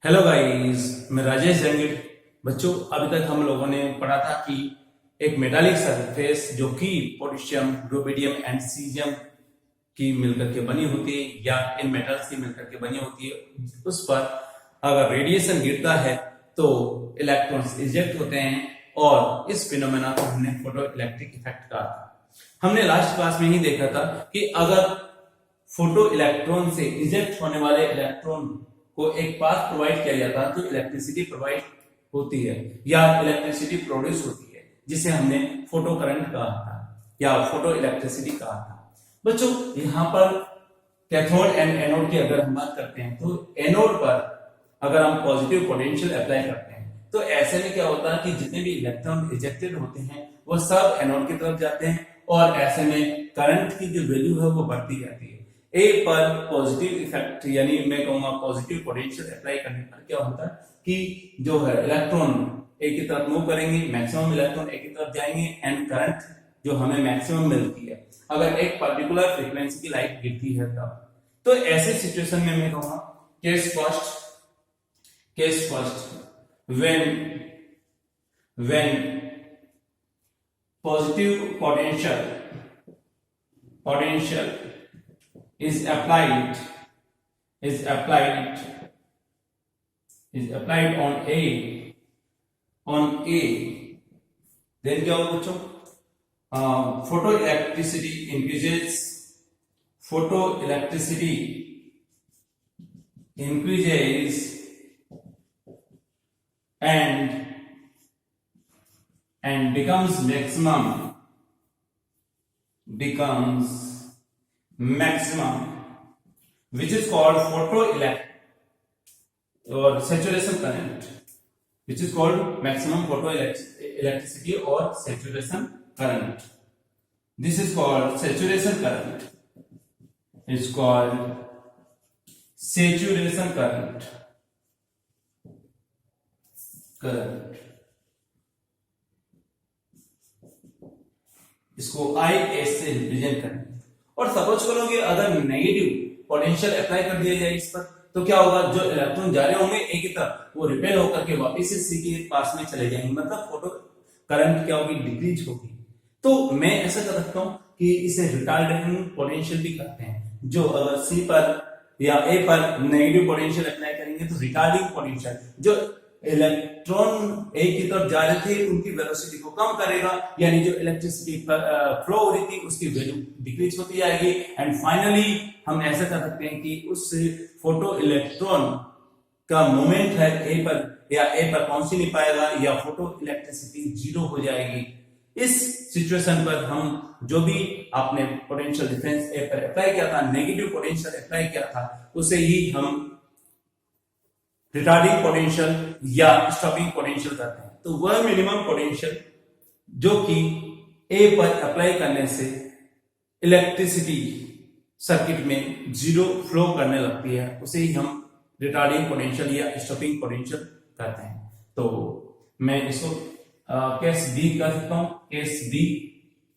Hello guys, मैं राजेश जंगिड़। बच्चों, अभी तक हम लोगों ने पढ़ा था कि एक मेटालिक सरफेस जो कि पोटेशियम, रुबिडियम एंड सीजियम की मिलकर के बनी होती है या इन मेटल्स की मिलकर के बनी होती है, उस पर अगर रेडिएशन गिरता है तो इलेक्ट्रॉन्स इजेक्ट होते हैं और इस फिनोमेना को हमने फोटो इलेक्ट्रिक इफेक्ट कहा था। हमने लास्ट क्लास में ही देखा था कि अगर फोटो इलेक्ट्रॉन से इजेक्ट होने वाले इलेक्ट्रॉन को एक पाथ प्रोवाइड किया जाता है तो इलेक्ट्रिसिटी प्रोवाइड होती है या इलेक्ट्रिसिटी प्रोड्यूस होती है, जिसे हमने फोटो करंट कहा था या फोटो इलेक्ट्रिसिटी कहा था। बच्चों, यहाँ पर कैथोड एंड एनोड की अगर हम बात करते हैं तो एनोड पर अगर हम पॉजिटिव पोटेंशियल अप्लाई करते हैं तो ऐसे में क्या होता है कि जितने भी इलेक्ट्रॉन इजेक्टेड होते हैं वो सब एनोड की तरफ जाते हैं और ऐसे में करंट की जो वैल्यू है वो बढ़ती जाती है। ए पर पॉजिटिव इफेक्ट यानी मैं कहूंगा पॉजिटिव पोटेंशियल अप्लाई करने पर क्या होता है कि जो है इलेक्ट्रॉन ए की तरफ मूव करेंगे, मैक्सिमम इलेक्ट्रॉन ए की तरफ जाएंगे एंड करंट जो हमें मैक्सिमम मिलती है अगर एक पर्टिकुलर फ्रीक्वेंसी की लाइट गिरती है तब। तो ऐसे सिचुएशन में मैं कहूंगा case first when positive potential is applied on A, then क्या होगा बच्चों? Photoelectricity increases and becomes maximum, which is called or saturation current, which is called maximum photoelectricity or saturation current. This is called saturation current. It's called saturation current. इसको IS से represent करें और suppose करो कि अगर negative potential apply कर दिया जाए इस पर तो क्या होगा? जो इलेक्ट्रॉन जा रहे होंगे ए की तरफ वो रिपेल होकर के वापस से सी के पास में चले जाएंगे, मतलब फोटो करंट क्या होगी? डिक्रीज होगी। तो मैं ऐसा कर सकता हूं कि इसे रिटार्डिंग पोटेंशियल भी कहते हैं। जो अगर सी पर या ए पर नेगेटिव पोटेंशियल अप्लाई करेंगे तो रिटार्डिंग पोटेंशियल जो इलेक्ट्रॉन ए की तरफ जा रहे थे उनकी वेलोसिटी को कम करेगा, यानी जो इलेक्ट्रिसिटी फ्लो हो रही थी उसकी वैल्यू डिक्रीज होती जाएगी एंड फाइनली हम ऐसा कर सकते हैं कि उस फोटो इलेक्ट्रॉन का मोमेंट है ए पर या ए पर पहुंच ही नहीं पाएगा या फोटो इलेक्ट्रिसिटी जीरो हो जाएगी। इस सिचुएशन पर हम जो भी आपने पोटेंशियल डिफरेंस ए पर अप्लाई किया था, नेगेटिव पोटेंशियल अप्लाई किया था, उसे ही हम रिटार्डिंग पोटेंशियल या स्टॉपिंग पोटेंशियल कहते हैं। तो वह मिनिमम पोटेंशियल जो कि ए पर अप्लाई करने से इलेक्ट्रिसिटी सर्किट में जीरो फ्लो करने लगती है, उसे ही हम रिटार्डिंग पोटेंशियल या स्टॉपिंग पोटेंशियल कहते हैं। तो मैं इसको केस बी कर सकता हूं। केस बी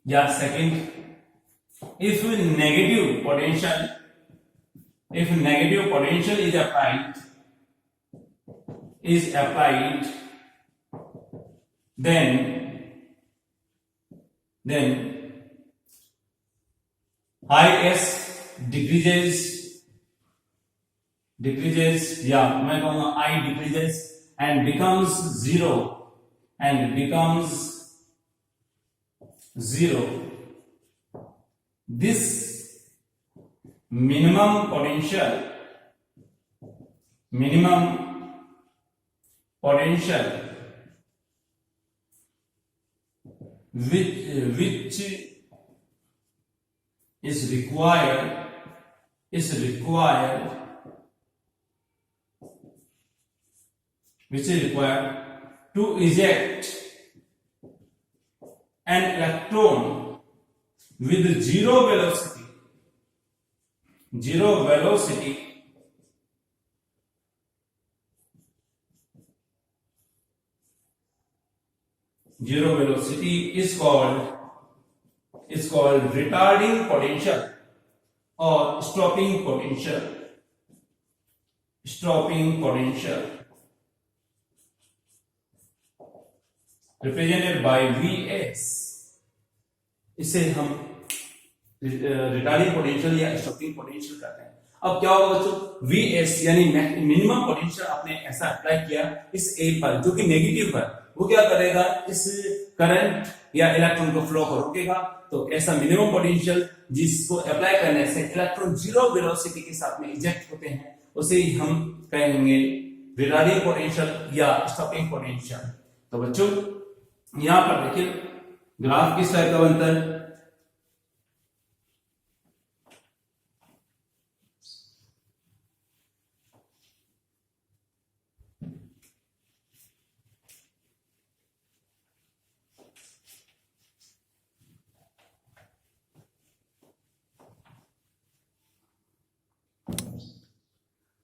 या second, if negative potential is applied then IS decreases या मैं कहूंगा I decreases and becomes zero this minimum potential which is required to eject an electron with zero velocity zero velocity is called retarding potential or stopping potential. Stopping potential represented by Vs, इसे हम retarding potential या stopping potential कहते हैं। अब क्या होगा बच्चों, Vs यानी मिनिमम पोटेंशियल आपने ऐसा अप्लाई किया इस A पर जो कि नेगेटिव है, वो क्या करेगा, इस करंट या इलेक्ट्रॉन को फ्लो को रोकेगा। तो ऐसा मिनिमम पोटेंशियल जिसको अप्लाई करने से इलेक्ट्रॉन जीरो वेलोसिटी के साथ में इजेक्ट होते हैं, उसे हम कहेंगे रिटार्डिंग पोटेंशियल या स्टॉपिंग पोटेंशियल। तो बच्चों यहां पर देखिए ग्राफ किस टाइप का बनता है।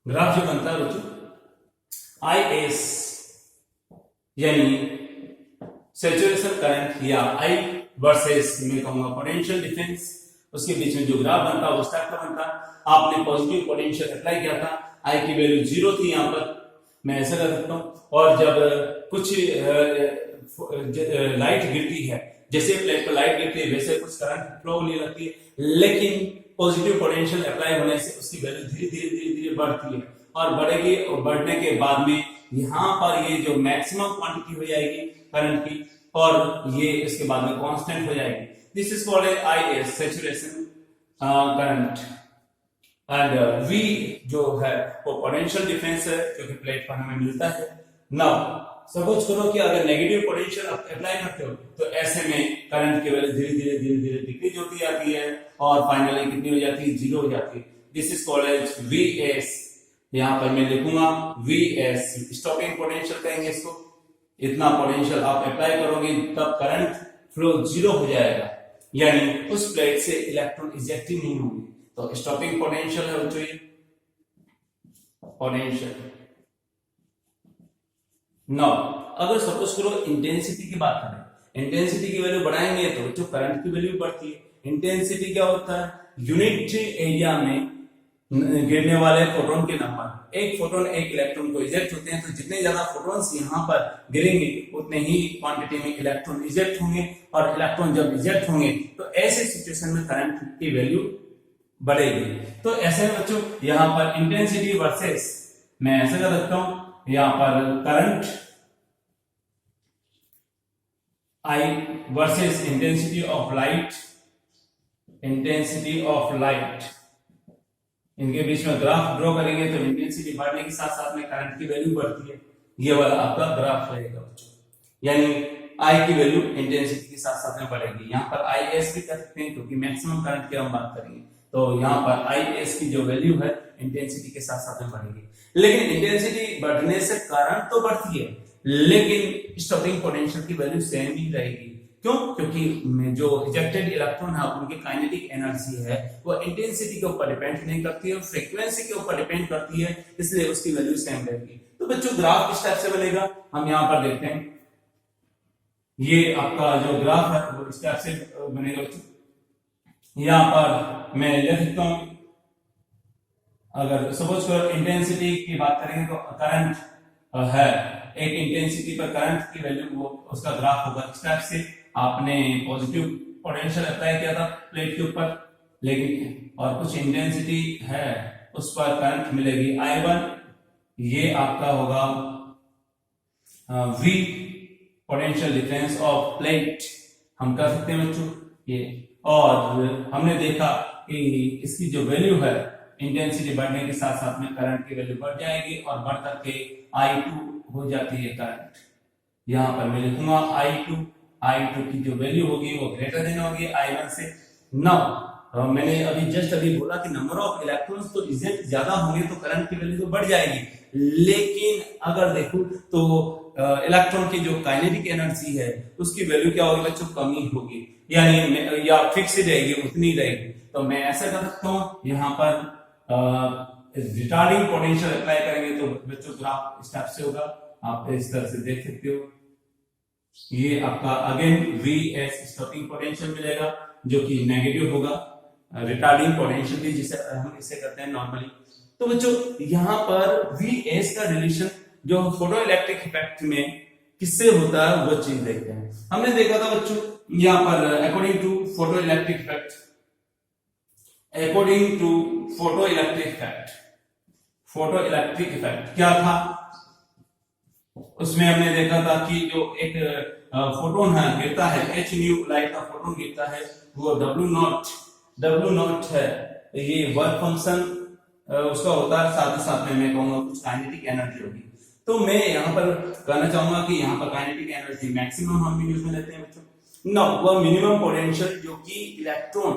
ग्राफ जो बनता है बच्चों IS यानी सैचुरेशन करंट या I वर्सेस मैं कहूंगा पोटेंशियल डिफरेंस, उसके बीच में जो ग्राफ बनता है उस टाइप का बनता है। आपने पॉजिटिव पोटेंशियल अप्लाई किया था, I की वैल्यू 0 थी, यहां पर मैं ऐसा कर सकता हूं। और जब कुछ लाइट गिरती है, जैसे प्लेट पर लाइट गिरती है वैसे कुछ करंट फ्लो होने लगती है, लेकिन पॉजिटिव पोटेंशियल अप्लाई होने से उसकी वैल्यू धीरे धीरे बढ़ती है और बढ़ेगी, और बढ़ने के बाद में यहाँ पर ये जो मैक्सिमम क्वांटिटी हो जाएगी करंट की, और ये इसके बाद में कांस्टेंट हो जाएगी। This is called IS saturation current and V जो है वो पोटेंशियल डिफरेंस है जो कि प्लेट पर हमें मिलता है। नाउ सपोज करो कि अगर नेगेटिव पोटेंशियल आप अप्लाई करते हो तो ऐसे में करंट की वैल्यू धीरे धीरे डिक्रीज होती जाती है और फाइनली कितनी हो जाती है, 0 हो जाती है। This is called as Vs। यहां पर मैं लिखूंगा Vs, स्टॉपिंग पोटेंशियल कहेंगे इसको। इतना पोटेंशियल आप अप्लाई करोगे तब करंट फ्लो 0 हो जाएगा, यानी उस प्लेट से इलेक्ट्रॉन इजेक्ट ही नहीं होंगे। तो स्टॉपिंग पोटेंशियल है बच्चों ये पोटेंशियल। नाउ अगर सपोज करो इंटेंसिटी की बात करें, इंटेंसिटी की वैल्यू बढ़ाएंगे तो जो करंट की वैल्यू बढ़ती है। इंटेंसिटी क्या होता है, यूनिट एरिया में गिरने वाले फोटोन के नंबर। एक फोटोन एक इलेक्ट्रॉन को इजेक्ट होते हैं, तो जितने ज्यादा फोटोन्स यहाँ पर गिरेंगे उतने ही क्वांटिटी में इलेक्ट्रॉन इजेक्ट होंगे, और इलेक्ट्रॉन जब इजेक्ट होंगे तो ऐसे सिचुएशन में करंट की वैल्यू बढ़ेगी। तो ऐसे बच्चों यहाँ पर इंटेंसिटी वर्सेस, मैं ऐसे कर सकता हूं यहाँ पर current I versus intensity of light, intensity of light, इनके बीच में ग्राफ ड्रॉ करेंगे तो इंटेंसिटी बढ़ने के साथ साथ में करंट की वैल्यू बढ़ती है। ये वाला आपका ग्राफ रहेगा बच्चों, यानी I की वैल्यू इंटेंसिटी के साथ साथ में बढ़ेगी। यहाँ पर IS भी कर सकते हैं क्योंकि मैक्सिमम करंट की हम बात करेंगे, तो यहाँ पर IS की जो वैल्यू है इंटेंसिटी के साथ साथ में बढ़ेगी। लेकिन इंटेंसिटी बढ़ने से करंट तो बढ़ती है, लेकिन स्टॉपिंग पोटेंशियल की वैल्यू सेम ही रहेगी। क्यों? क्योंकि जो इजेक्टेड इलेक्ट्रॉन है उनकी काइनेटिक एनर्जी है वो इंटेंसिटी के ऊपर डिपेंड नहीं करती है, फ्रीक्वेंसी के ऊपर डिपेंड करती है, इसलिए उसकी वैल्यू सेम रहेगी। तो बच्चों ग्राफ किस टाइप से बनेगा हम यहाँ पर देखते हैं। ये आपका जो ग्राफ है वो इस टाइप से बनेगा बच्चों। यहाँ पर मैं लिख सकता हूं, अगर सपोज करो इंटेंसिटी की बात करेंगे तो करंट है, एक इंटेंसिटी पर करंट की वैल्यू वो उसका ग्राफ होगा इस टाइप से। आपने पॉजिटिव पोटेंशियल अप्लाई किया था प्लेट के ऊपर, लेकिन और कुछ इंटेंसिटी है उस पर करंट मिलेगी I1, ये आपका होगा V potential difference of plate, हम कर सकते हैं बच्चों ये। और हमने देखा कि इसकी जो वैल्यू है इंटेंसिटी बढ़ने के साथ साथ में करंट की वैल्यू बढ़ जाएगी और बढ़ करके I2 हो जाती है करंट। यहाँ पर मैं लिखूंगा I2 की जो वैल्यू होगी वो ग्रेटर देन होगी I1 से। नाउ मैंने अभी बोला कि नंबर ऑफ इलेक्ट्रॉन्स तो इजेक्ट ज्यादा होंगे तो करंट की वैल्यू तो बढ़ जाएगी, लेकिन अगर देखूं तो इलेक्ट्रॉन की जो काइनेटिक एनर्जी है उसकी वैल्यू क्या होगी बच्चों, कमी होगी, यानी या फिक्स रहेगी, उतनी रहेगी। तो मैं ऐसा कर सकता हूँ यहाँ पर रिटार्डिंग पोटेंशियल अप्लाई करेंगे तो बच्चों ग्राफ इस टाइप से होगा, आप इस तरह से देख सकते हो। ये आपका अगेन Vs स्टॉपिंग पोटेंशियल मिलेगा जो कि नेगेटिव होगा, रिटार्डिंग पोटेंशियल भी जिसे हम इसे कहते हैं नॉर्मली। तो बच्चों यहाँ पर Vs का रिलेशन जो फोटो इलेक्ट्रिक इफेक्ट में किससे होता है वो चीज देखते हैं। हमने देखा था बच्चों यहाँ पर according to photoelectric effect, according to photoelectric effect, photoelectric effect क्या था, उसमें हमने देखा था कि जो एक फोटोन है गिरता है, एच न्यू लाइट का फोटोन गिरता है, वो डब्ल्यू नॉट है, ये वर्क फंक्शन उसका होता है, साथ ही साथ में मैं कहूंगा कुछ काइनेटिक एनर्जी होगी। तो मैं यहाँ पर कहना चाहूंगा कि यहाँ पर काइनेटिक एनर्जी मैक्सिमम हम यूज में लेते हैं बच्चों। ना वह मिनिमम पोटेंशियल जो कि इलेक्ट्रॉन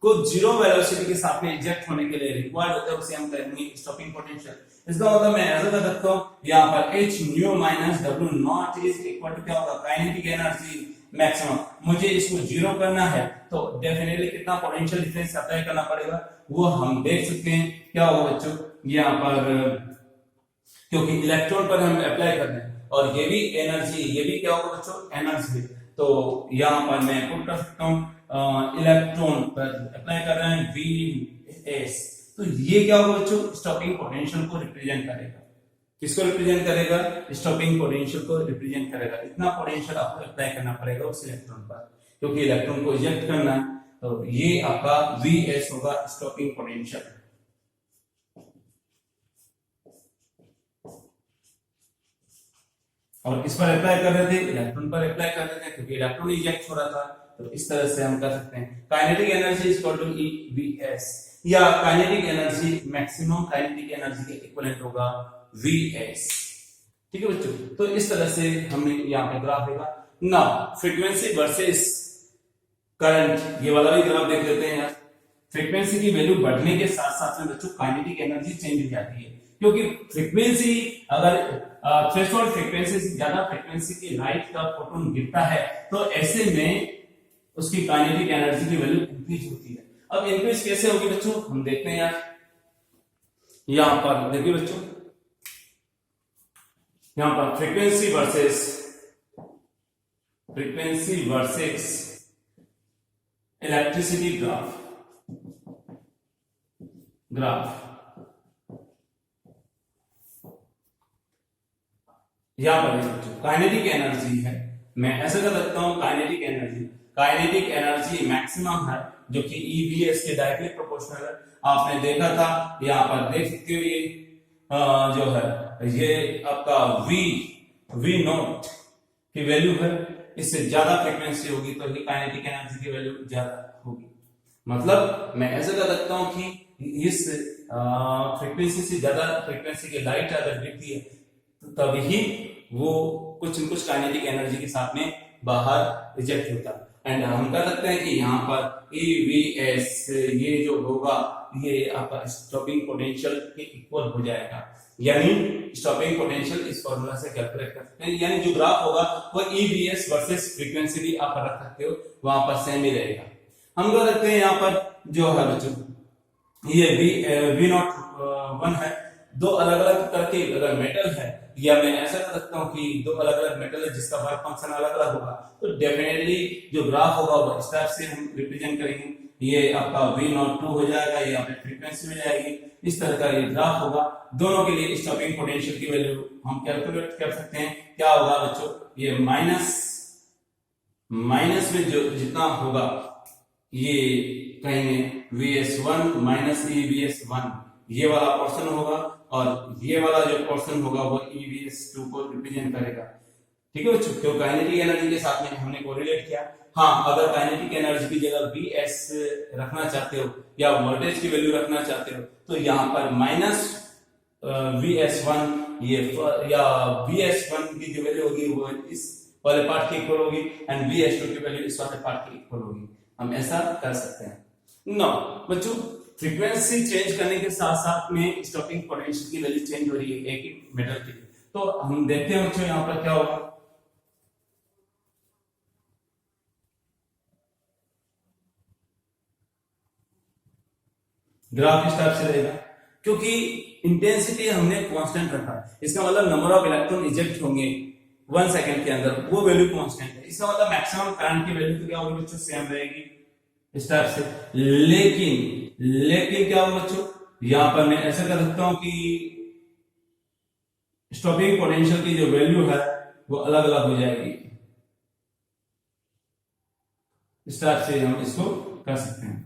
को जीरो वेलोसिटी के साथ में इजेक्ट होने के लिए रिक्वायर्ड होता है, उसे हम कहेंगे स्टॉपिंग पोटेंशियल। इसका मतलब मैं ऐसा कर सकता हूँ यहाँ पर h nu minus W naught is equal to क्या होगा, काइनेटिक एनर्जी मैक्सिमम। मुझे इसको जीरो करना है तो डेफिनेटली कितना पोटेंशियल डिफरेंस अप्लाई करना पड़ेगा वो हम देख सकते हैं। क्या होगा बच्चों यहाँ पर, क्योंकि इलेक्ट्रॉन पर हम अप्लाई कर रहे हैं और ये भी एनर्जी, ये भी क्या होगा बच्चों एनर्जी, तो यहाँ पर मैं पुट कर सकता हूँ इलेक्ट्रॉन पर अप्लाई कर रहे हैं Vs, तो ये क्या होगा बच्चों स्टॉपिंग पोटेंशियल को रिप्रेजेंट करेगा। किसको रिप्रेजेंट करेगा, स्टॉपिंग पोटेंशियल को रिप्रेजेंट करेगा। इतना पोटेंशियल आपको अप्लाई करना पड़ेगा उस इलेक्ट्रॉन पर, क्योंकि इलेक्ट्रॉन को इजेक्ट करना है, तो ये आपका Vs होगा स्टॉपिंग पोटेंशियल। और किस पर अप्लाई कर रहे थे, इलेक्ट्रॉन पर अप्लाई कर रहे थे, क्योंकि इलेक्ट्रॉन इजेक्ट हो रहा था। तो इस तरह से हम कर सकते हैं kinetic energy is equal to EVs, या kinetic energy maximum kinetic energy के इक्विवेलेंट होगा Vs। ठीक है बच्चों, तो इस तरह से हमने यहाँ पे ग्राफ देखा। नाउ फ्रीक्वेंसी वर्सेस करंट, ये वाला भी ग्राफ देख लेते हैं यार। फ्रीक्वेंसी की वैल्यू बढ़ने के साथ साथ में बच्चों काइनेटिक एनर्जी चेंज हो जाती है, क्योंकि फ्रीक्वेंसी अगर थ्रेशोल्ड फ्रीक्वेंसी से ज्यादा फ्रीक्वेंसी की लाइट का फोटोन गिरता है तो ऐसे में उसकी काइनेटिक एनर्जी की वैल्यू इंक्रीज होती है। अब इंक्रीज कैसे होगी बच्चों, हम देखते हैं यार। यहां पर देखिए बच्चों, यहां पर फ्रीक्वेंसी वर्सेस इलेक्ट्रिसिटी ग्राफ यहां पर काइनेटिक एनर्जी है, मैं ऐसा कर सकता हूं काइनेटिक एनर्जी मैक्सिमम है जो कि EVs के डायरेक्टली प्रोपोर्शनल है। आपने देखा था, यहाँ पर देख सकते हो ये जो है ये आपका V नॉट की वैल्यू है, इससे ज्यादा फ्रीक्वेंसी होगी तो ये काइनेटिक एनर्जी की वैल्यू ज्यादा होगी। मतलब मैं ऐसा कर सकता हूं कि इस फ्रीक्वेंसी से ज्यादा फ्रीक्वेंसी की लाइट अगर गिरती है तभी वो कुछ न कुछ काइनेटिक एनर्जी के साथ में बाहर रिजेक्ट होता है। एंड हम कर सकते हैं कि यहाँ पर EVs ये जो होगा ये आपका स्टॉपिंग पोटेंशियल के इक्वल हो जाएगा, यानी स्टॉपिंग पोटेंशियल इस फॉर्मूला से कैलकुलेट कर सकते हैं। यानी जो ग्राफ होगा वो EVs वर्सेस फ्रीक्वेंसी भी आप रख सकते हो, वहां पर सेम ही रहेगा। हम कर सकते हैं यहाँ पर जो है बच्चों ये V01 है, दो अलग अलग तरह के अगर मेटल है, या मैं ऐसा कर सकता हूँ कि दो अलग अलग मेटल है जिसका वर्क फंक्शन अलग अलग होगा, तो डेफिनेटली जो ग्राफ होगा वो इस टाइप से हम रिप्रेजेंट करेंगे। ये आपका V02 हो जाएगा, ये आपकी फ्रीक्वेंसी हो जाएगी, इस तरह का ये ग्राफ होगा। दोनों के लिए स्टॉपिंग पोटेंशियल की वैल्यू हम कैलकुलेट कर सकते हैं। क्या होगा बच्चों, ये माइनस में जो जितना होगा ये कहेंगे Vs1 माइनस EVs1, ये वाला पोर्शन होगा, और ये वाला जो पोर्शन होगा वो EVs2 को रिप्रेजेंट करेगा। ठीक है बच्चों, क्यों काइनेटिक एनर्जी के साथ में हमने कोरिलेट किया। हाँ, अगर काइनेटिक एनर्जी की जगह Vs रखना चाहते हो या वोल्टेज की वैल्यू रखना चाहते हो तो यहाँ पर माइनस Vs1 ये या Vs1 की जो वैल्यू होगी वो इस वाले पार्ट की इक्वल होगी एंड Vs2 की वैल्यू इस वाले पार्ट की इक्वल होगी। हम ऐसा कर सकते हैं। नो बच्चों, फ्रीक्वेंसी चेंज करने के साथ साथ में स्टॉपिंग पोटेंशियल की वैल्यू चेंज हो रही है एक ही मेटल की। तो हम देखते हैं बच्चों यहाँ पर क्या होगा। ग्राफ इस टाइप से रहेगा, क्योंकि इंटेंसिटी हमने कांस्टेंट रखा है, इसका मतलब नंबर ऑफ इलेक्ट्रॉन इजेक्ट होंगे 1 सेकंड के अंदर, वो वैल्यू कांस्टेंट है। इसका मतलब मैक्सिमम करंट की वैल्यू तो क्या होगी बच्चों, सेम रहेगी इस टाइप से। लेकिन क्या होगा बच्चों, यहां पर मैं ऐसा कर सकता हूं कि स्टॉपिंग पोटेंशियल की जो वैल्यू है वो अलग अलग हो जाएगी। इस तरह से हम इसको कर सकते हैं।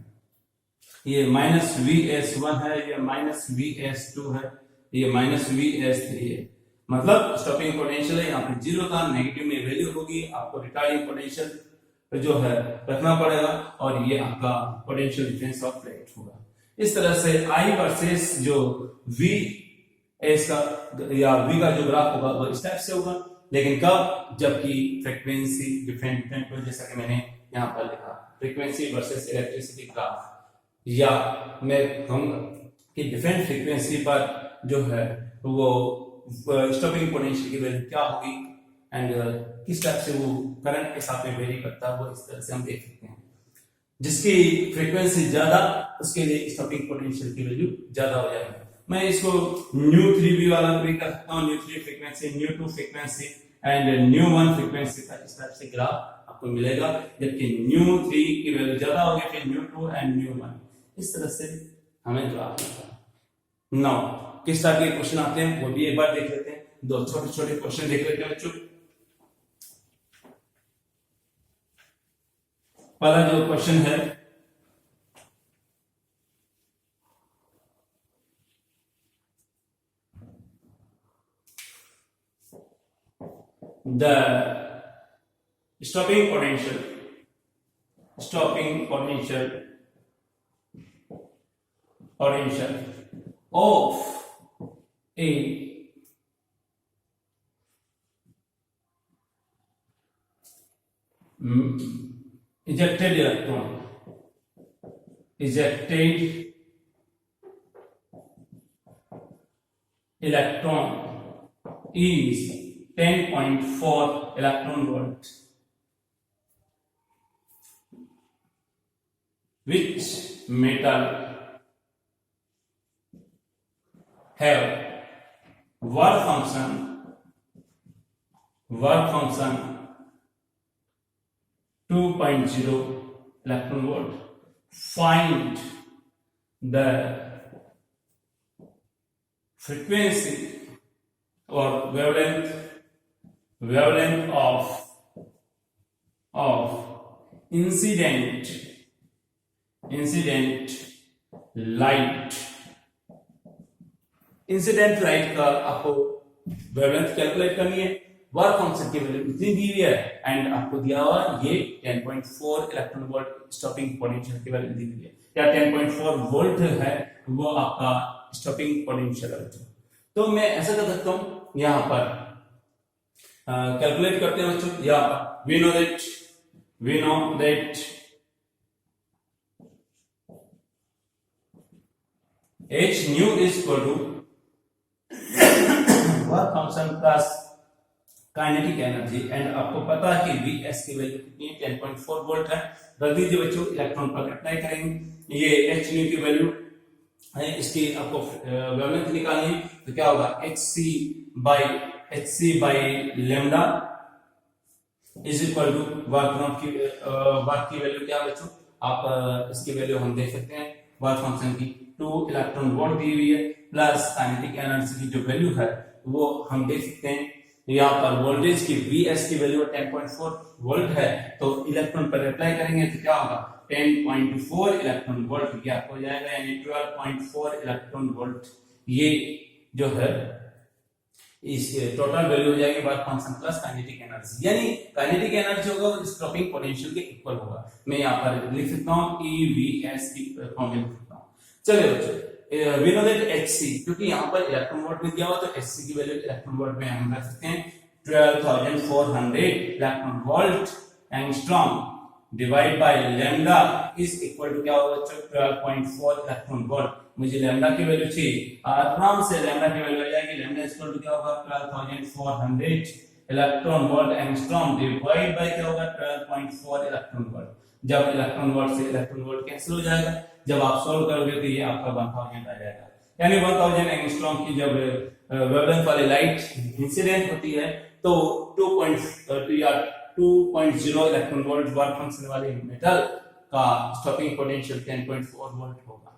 ये माइनस VS1 है, ये माइनस VS2 है, ये माइनस VS3 है। मतलब स्टॉपिंग पोटेंशियल है, यहाँ पे जीरो था, नेगेटिव में वैल्यू होगी, आपको रिटार्डिंग पोटेंशियल जो है रखना पड़ेगा, और ये आपका पोटेंशियल डिफरेंस ऑफ प्लेट होगा। इस तरह से I वर्सेस जो VS का या V का जो ग्राफ होगा वो इस टाइप से होगा, लेकिन कब, जबकि फ्रीक्वेंसी डिफरेंट हो, जैसा कि मैंने यहाँ पर लिखा फ्रीक्वेंसी वर्सेस इलेक्ट्रिसिटी ग्राफ, या मैं कहूंगा कि डिफरेंट फ्रीक्वेंसी पर जो है वो स्टॉपिंग पोटेंशियल की वैल्यू क्या होगी एंड किस टाइप से वो करंट के साथ में वेरी करता है, वो इस तरह से हम देख सकते हैं। जिसकी फ्रीक्वेंसी ज्यादा उसके लिए स्टॉपिंग पोटेंशियल की वैल्यू ज्यादा हो जाएगी। मैं इसको ν3 वाला भी कर सकता हूँ, ν3 फ्रीक्वेंसी, ν2 फ्रीक्वेंसी एंड ν1 फ्रीक्वेंसी का इस टाइप से ग्राफ आपको मिलेगा, जबकि ν3 की वैल्यू ज्यादा होगी, फिर ν2 एंड ν1, इस तरह से हमें ग्राफ मिलता है। नाउ किस टाइप के क्वेश्चन आते हैं वो भी एक बार देख लेते हैं। दो छोटे छोटे क्वेश्चन देख लेते हैं बच्चों। पहला जो क्वेश्चन है, the stopping potential of a ejected electron is 10.4 electron volt, which metal have work function 2.0 electron volt. Find the frequency or wavelength of incident light का आपको वेवलेंथ कैलकुलेट करनी है। वर्क फंक्शन की वैल्यू इतनी दी हुई है and आपको दिया हुआ ये 10.4 इलेक्ट्रॉन वोल्ट स्टॉपिंग पोटेंशियल की वैल्यू दी हुई है, या 10.4 वोल्ट है वो आपका स्टॉपिंग पोटेंशियल है। तो मैं ऐसा कर सकता हूं, यहां पर कैलकुलेट करते हैं बच्चों। यहाँ पर we know that h nu is equal to work function plus kinetic energy, and आपको पता है कि Vs की वैल्यू कितनी है, 10.4 वोल्ट है। रख दीजिए बच्चों, इलेक्ट्रॉन पर अप्लाई करेंगे, ये h nu की वैल्यू है, इसकी आपको वेवलेंथ निकालनी है, तो क्या होगा hc by lambda is equal to work की वैल्यू क्या बच्चों, आप इसकी वैल्यू हम देख सकते हैं, वर्क फंक्शन की 2 इलेक्ट्रॉन वोल्ट दी हुई है, प्लस काइनेटिक एनर्जी की जो वैल्यू है वो हम देख सकते हैं। यहाँ पर वोल्टेज की Vs की वैल्यू 10.4 वोल्ट है, तो इलेक्ट्रॉन पर अप्लाई करेंगे तो क्या होगा 10.4 इलेक्ट्रॉन वोल्ट क्या हो जाएगा, यानी 12.4 इलेक्ट्रॉन वोल्ट। ये जो है इस टोटल वैल्यू हो जाएगी work function plus kinetic energy, यानी काइनेटिक एनर्जी होगा स्टॉपिंग पोटेंशियल के इक्वल होगा। मैं यहाँ पर लिख सकता हूँ EVS की फॉर्म में लिख सकता हूँ। चलिए बच्चों, we know that hc, क्योंकि यहाँ पर इलेक्ट्रॉन वोल्ट में दिया हुआ, तो hc की वैल्यू इलेक्ट्रॉन वोल्ट में हम रख सकते हैं 12,400 electron volt angstrom divide by lambda is equal to क्या होगा बच्चों 12.4 इलेक्ट्रॉन वोल्ट। मुझे लैम्डा की वैल्यू चाहिए, आराम से लैम्डा की वैल्यू आ जाएगी, लैम्डा इज इक्वल टू क्या होगा 12,400 electron volt angstrom divide bye क्या होगा 12.4 इलेक्ट्रॉन वोल्ट। जब इलेक्ट्रॉन वोल्ट से इलेक्ट्रॉन वोल्ट कैंसिल हो जाएगा, जब आप सॉल्व करोगे तो ये आपका 1000 आ जाएगा, यानी 1000 एंगस्ट्रॉम की जब वेवलेंथ वाली लाइट इंसिडेंट होती है तो 2.0 इलेक्ट्रॉन वोल्ट वर्क फंक्शन वाले मेटल का स्टॉपिंग पोटेंशियल 10.4 वोल्ट होगा।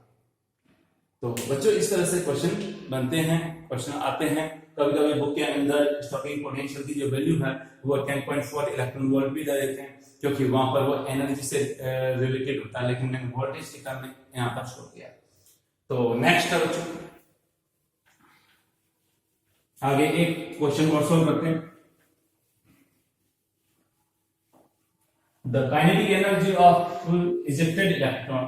तो बच्चों इस तरह से क्वेश्चन बनते हैं, क्वेश्चन आते हैं। कभी कभी बुक के अंदर स्टॉकिंग पोटेंशियल की जो वैल्यू है वो 10.4 इलेक्ट्रॉन वोल्ट भी दे देते हैं, क्योंकि वहां पर वो एनर्जी से रिलेटेड होता है, लेकिन मैंने वोल्टेज के कारण यहाँ पर शो किया। तो नेक्स्ट है बच्चों, आगे एक क्वेश्चन और सॉल्व करते हैं। The kinetic energy of ejected electron,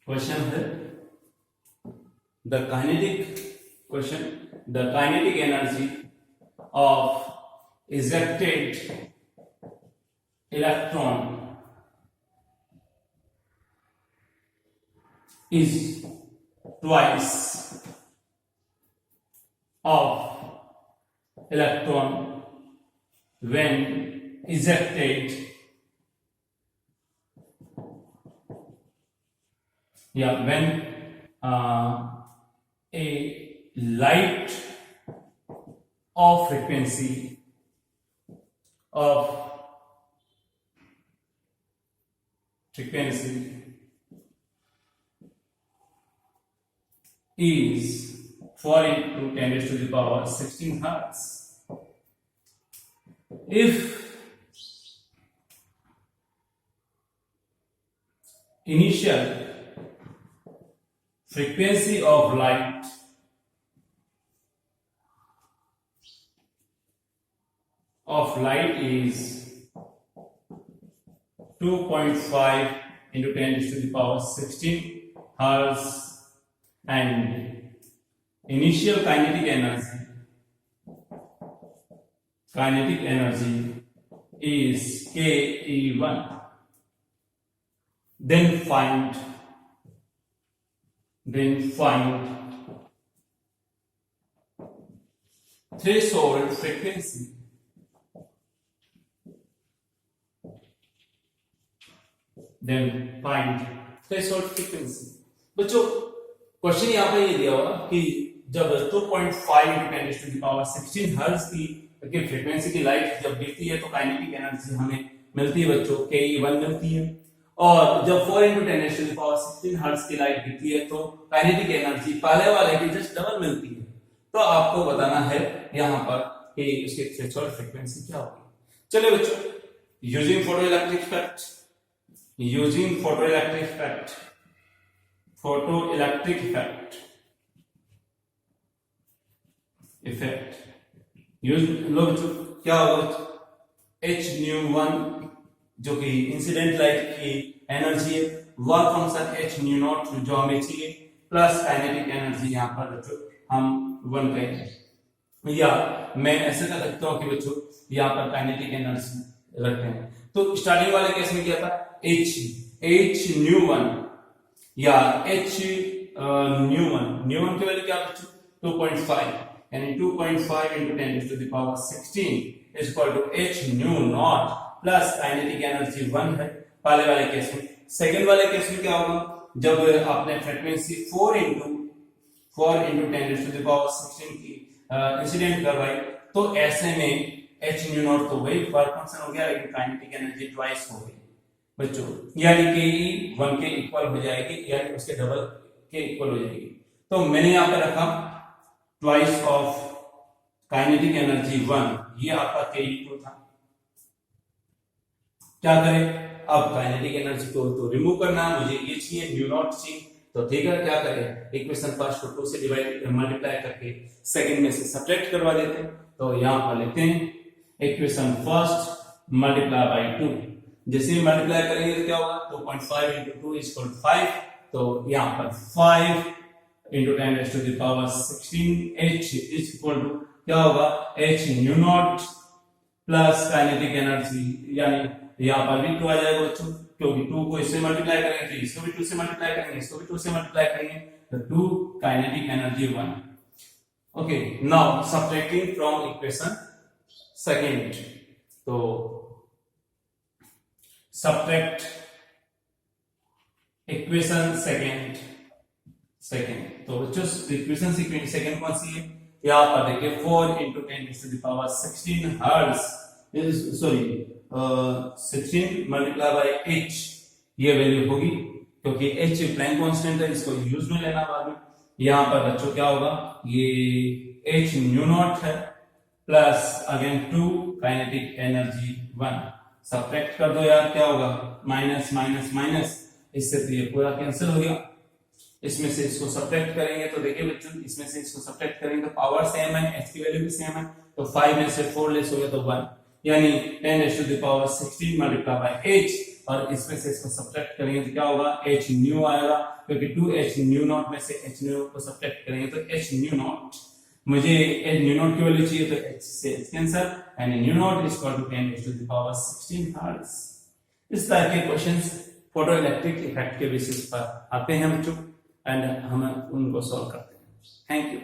question है the kinetic energy of ejected electron is twice of electron when ejected, when a light of frequency is 4 into 10 raised to the power 16 hertz. If initial frequency of light is 2.5 into 10 raised to the power 16 hertz, and initial kinetic energy is KE1, then find threshold frequency. बच्चों question यहाँ पे ये दिया हुआ कि जब 2.5 into 10 raised to the power 16 hertz की frequency की लाइट जब गिरती है तो काइनेटिक एनर्जी हमें मिलती है बच्चों KE1 मिलती है, और जब 4 into 10 raised to the power 16 hertz की लाइट गिरती है तो काइनेटिक एनर्जी पहले वाले की जस्ट डबल मिलती है। तो आपको बताना है यहाँ पर कि उसकी थ्रेशोल्ड फ्रीक्वेंसी क्या होगी। चलिए बच्चों, यूजिंग फोटोइलेक्ट्रिक इफेक्ट यूज लो बच्चों, क्या होगा h-nu1 जो कि इंसिडेंट लाइट की एनर्जी है, वर्क फंक्शन h-nu0 जो हमें चाहिए, प्लस काइनेटिक एनर्जी यहाँ पर बच्चों हम 1 कहेंगे, या मैं ऐसे कर सकता हूँ कि बच्चों यहाँ पर काइनेटिक एनर्जी रखते हैं। तो स्टार्टिंग वाले केस में क्या था, h-nu1 या h-nu1 की वैल्यू क्या बच्चों 2.5, यानी 2.5 into 10 raised to the power 16 is equal to h-nu0 plus kinetic energy 1 है पहले वाले केस में। सेकंड वाले केस में क्या होगा, जब आपने frequency 4 into 10 raised to the power 16 की इंसिडेंट करवाई, तो ऐसे में h-nu0 तो वही वर्क फंक्शन हो गया, लेकिन काइनेटिक एनर्जी ट्वाइस हो गई बच्चों, यानी कि 1 के इक्वल हो जाएगी, यानी उसके डबल के इक्वल हो जाएगी। तो मैंने यहाँ पे रखा ट्वाइस ऑफ काइनेटिक एनर्जी 1, ये आपका KE2 था। क्या करें, अब काइनेटिक एनर्जी को तो रिमूव करना है, मुझे ये चाहिए nu0 चाहिए, तो ठीक है क्या करें, इक्वेशन फर्स्ट को 2 से डिवाइड मल्टीप्लाई करके सेकंड में से सब्ट्रैक्ट करवा देते हैं। तो यहाँ पर लेते हैं इक्वेशन फर्स्ट मल्टीप्लाई बाय 2, जैसे ही मल्टीप्लाई करेंगे तो क्या होगा 2.5 into 2 is equal to 5, तो यहाँ पर 5 into 10 raised to the power 16 h is equal to क्या होगा h-nu0 प्लस काइनेटिक एनर्जी, यानी यहाँ पर भी 2 आ जाएगा बच्चों, क्योंकि 2 को इससे मल्टीप्लाई करेंगे तो इसको भी 2 से मल्टीप्लाई करेंगे, इसको भी 2 से मल्टीप्लाई करेंगे, तो 2 kinetic energy 1। Okay, now subtracting from equation second, तो सब्ट्रैक्ट इक्वेशन सेकंड, तो बच्चों इक्वेशन सेकंड कौन सी है, यहाँ पर देखिए 4 into 10 raised to the power 16 hertz, sorry 16 multiply by h ये वैल्यू होगी, क्योंकि h प्लैंक कांस्टेंट है, इसको यूज में लेना बाद में। यहां पर बच्चों क्या होगा, ये h न्यू नॉट है plus again 2 kinetic energy 1, subtract कर दो यार, क्या होगा माइनस माइनस माइनस, इससे तो ये पूरा कैंसिल हो गया। इसमें से इसको सब्ट्रैक्ट करेंगे तो देखिए बच्चों, इसमें से इसको सब्ट्रैक्ट करेंगे तो पावर सेम है, h की वैल्यू भी सेम है, तो 5 में से 4 लेस हो गया तो 1, यानी 10⁻16 मल्टीप्लाई बाय h, और इसमें से इसको सब्ट्रैक्ट करेंगे तो क्या होगा, h न्यू आएगा, क्योंकि 2h न्यू नॉट में से h न्यू को सब्ट्रैक्ट करेंगे तो h न्यू नॉट, मुझे h न्यू नॉट की वैल्यू चाहिए तो h से h cancel, and nu naught is equal to 10⁻16 hertz. इस तरह के क्वेश्चंस फोटो इलेक्ट्रिक इफेक्ट के बेसिस पर आते हैं बच्चों, एंड हम उनको सॉल्व करते हैं। Thank you.